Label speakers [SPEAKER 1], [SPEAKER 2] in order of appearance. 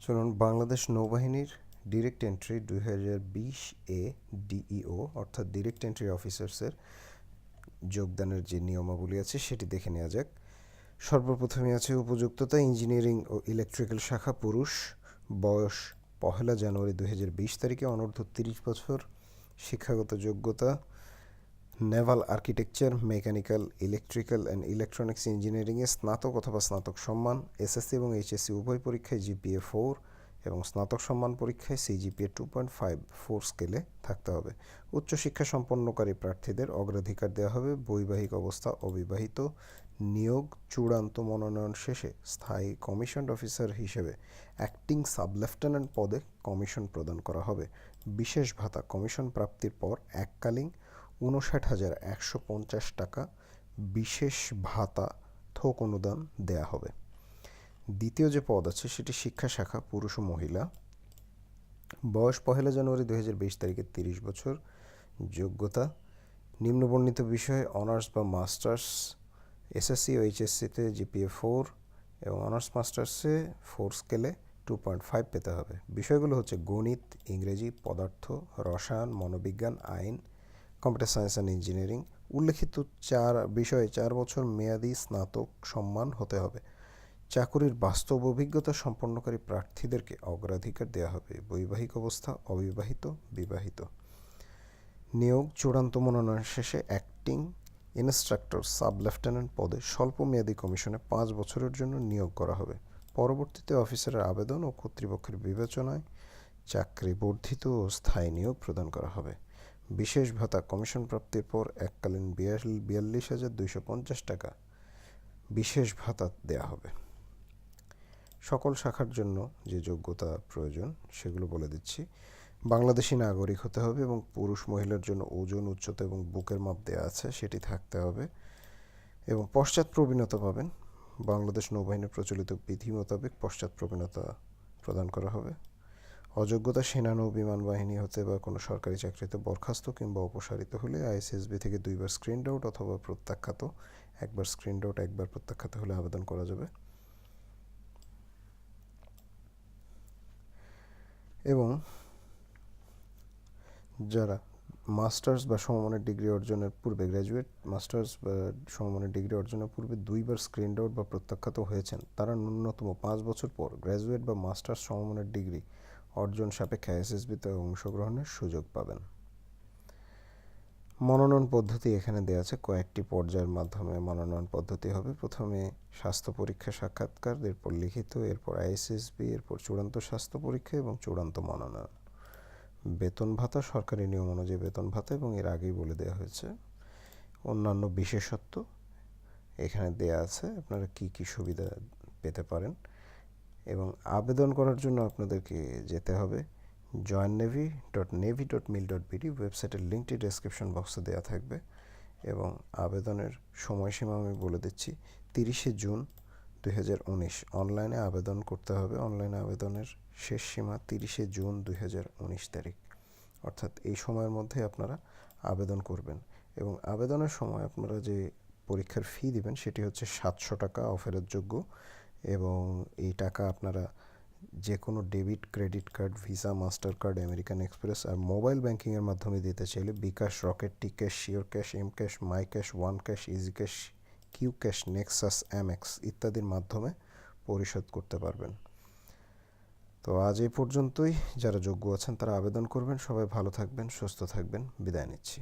[SPEAKER 1] চলুন বাংলাদেশ নৌবাহিনীর direct entry 2020 এ DEO অর্থাৎ ডিরেক্ট এন্ট্রি অফিসার্সের যোগদানের যে নিয়মাবলী আছে সেটি দেখে নেওয়া যাক। সর্বপ্রথমে আছে উপযুক্ততা, ইঞ্জিনিয়ারিং ও ইলেকট্রিক্যাল শাখা পুরুষ, বয়স 1 জানুয়ারি 2020 তারিখে, অনূর্ধ্ব 30 বছর, শিক্ষাগত যোগ্যতা naval architecture, mechanical, electrical and electronics ইঞ্জিনিয়ারিংয়ে স্নাতক অথবা স্নাতক সম্মান, এসএসসি এবং এইচএসসি উভয় পরীক্ষায় জিপিএ 4 এবং স্নাতক সম্মান পরীক্ষায় সিজিপিএ 2.54 স্কেলে থাকতে হবে। উচ্চশিক্ষা সম্পন্নকারী প্রার্থীদের অগ্রাধিকার দেওয়া হবে। বৈবাহিক অবস্থা অবিবাহিত। নিয়োগ চূড়ান্ত মনোনয়ন শেষে স্থায়ী কমিশনড অফিসার হিসেবে অ্যাক্টিং সাব লেফটেন্যান্ট পদে কমিশন প্রদান করা হবে। বিশেষ ভাতা কমিশন প্রাপ্তির পর এককালীন 59,150 টাকা বিশেষ ভাতা থোক অনুদান দেয়া হবে। দ্বিতীয় যে পদ আছে সেটি শিক্ষা শাখা পুরুষ ও মহিলা, বয়স 1 জানুয়ারি 2020 তারিখে 30 বছর, যোগ্যতা নিম্নবর্ণিত বিষয়ে অনার্স বা মাস্টার্স, এসএসসি ও এইচএসসিতে জিপিএ 4 এবং অনার্স মাস্টার্সে 4 স্কেলে 2.5 পেতে হবে। বিষয়গুলো হচ্ছে গণিত, ইংরেজি, পদার্থ, রসায়ন, মনোবিজ্ঞান, আইন, কম্পিউটার সায়েন্স অ্যান্ড ইঞ্জিনিয়ারিং। উল্লেখিত 4 বিষয়ে 4 বছর মেয়াদি স্নাতক সম্মান হতে হবে। চাকুরির বাস্তব অভিজ্ঞতা সম্পন্নকারী প্রার্থীদেরকে অগ্রাধিকার দেওয়া হবে। বৈবাহিক অবস্থা অবিবাহিত, বিবাহিত। নিয়োগ চূড়ান্ত মনোনয়ন শেষে অ্যাক্টিং ইনস্ট্রাক্টর সাব লেফটেন্যান্ট পদে স্বল্পমেয়াদী কমিশনে 5 বছরের জন্য নিয়োগ করা হবে। পরবর্তীতে অফিসারের আবেদন ও কর্তৃপক্ষের বিবেচনায় চাকরি বর্ধিত ও স্থায়ী নিয়োগ প্রদান করা হবে। বিশেষ ভাতা কমিশন প্রাপ্তির পর এককালীন 42,250 টাকা বিশেষ ভাতা দেয়া হবে। সকল শাখার জন্য যে যোগ্যতা প্রয়োজন সেগুলো বলে দিচ্ছি। বাংলাদেশি নাগরিক হতে হবে এবং পুরুষ মহিলার জন্য ওজন, উচ্চতা এবং বুকের মাপ দেওয়া আছে সেটি থাকতে হবে এবং পশ্চাৎ প্রবীণতা পাবেন। বাংলাদেশ নৌবাহিনীর প্রচলিত বিধি মোতাবেক পশ্চাৎ প্রবীণতা প্রদান করা হবে। অযোগ্যতা সেনা নৌ বিমান বাহিনী হতে বা কোনো সরকারি চাকরিতে বরখাস্ত কিংবা অপসারিত হলে আইএসএসবি থেকে 2 বার স্ক্রিনড আউট অথবা প্রত্যাখ্যাত, 1 বার স্ক্রিনড আউট 1 বার প্রত্যাখ্যাত হলে আবেদন করা যাবে। এবং যারা মাস্টার্স বা সমমানের ডিগ্রি অর্জনের পূর্বে গ্র্যাজুয়েট, মাস্টার্স বা সমমানের ডিগ্রি অর্জনের পূর্বে 2 বার স্ক্রিনড আউট বা প্রত্যাখ্যাত হয়েছেন তারা ন্যূনতম 5 বছর পর গ্র্যাজুয়েট বা মাস্টার্স সমমানের ডিগ্রি অর্জন সাপেক্ষে আইএসএসবিতে অংশগ্রহণের সুযোগ পাবেন। মনোনয়ন পদ্ধতি এখানে দেওয়া আছে। কয়েকটি পর্যায়ের মাধ্যমে মনোনয়ন পদ্ধতি হবে। প্রথমে স্বাস্থ্য পরীক্ষা সাক্ষাৎকার, এরপর লিখিত, এরপর আইএসএসবি, এরপর চূড়ান্ত স্বাস্থ্য পরীক্ষা এবং চূড়ান্ত মনোনয়ন। বেতন ভাতা সরকারি নিয়ম অনুযায়ী বেতন ভাতা এবং এর আগেই বলে দেওয়া হয়েছে। অন্যান্য বিশেষত্ব এখানে দেয়া আছে, আপনারা কি কি সুবিধা পেতে পারেন। এবং আবেদন করার জন্য আপনাদেরকে যেতে হবে joinnavy.navy.mil.bd ওয়েবসাইটের লিঙ্কটি ডেসক্রিপশন বক্সে দেওয়া থাকবে। এবং আবেদনের সময়সীমা আমি বলে দিচ্ছি 30 জুন 2019 অনলাইনে আবেদন করতে হবে। অনলাইনে আবেদনের শেষ সীমা 30 জুন 2019 তারিখ, অর্থাৎ এই সময়ের মধ্যে আপনারা আবেদন করবেন। এবং আবেদনের সময় আপনারা যে পরীক্ষার ফি দিবেন সেটি হচ্ছে 700 টাকা অফেরতযোগ্য এবং এই টাকা আপনারা যে কোনো debit, credit card, Visa, Mastercard, American Express আর মোবাইল ব্যাংকিংয়ের মাধ্যমে দিতে চাইলে bKash, Rocket, T cash, sure cash, M cash, my cash, one cash, easy cash, Q cash, Nexus, MX ইত্যাদির মাধ্যমে পরিশোধ করতে পারবেন। তো আজ এই পর্যন্তই। যারা যোগ্য আছেন তারা আবেদন করবেন। সবাই ভালো থাকবেন, সুস্থ থাকবেন। বিদায় নিচ্ছি।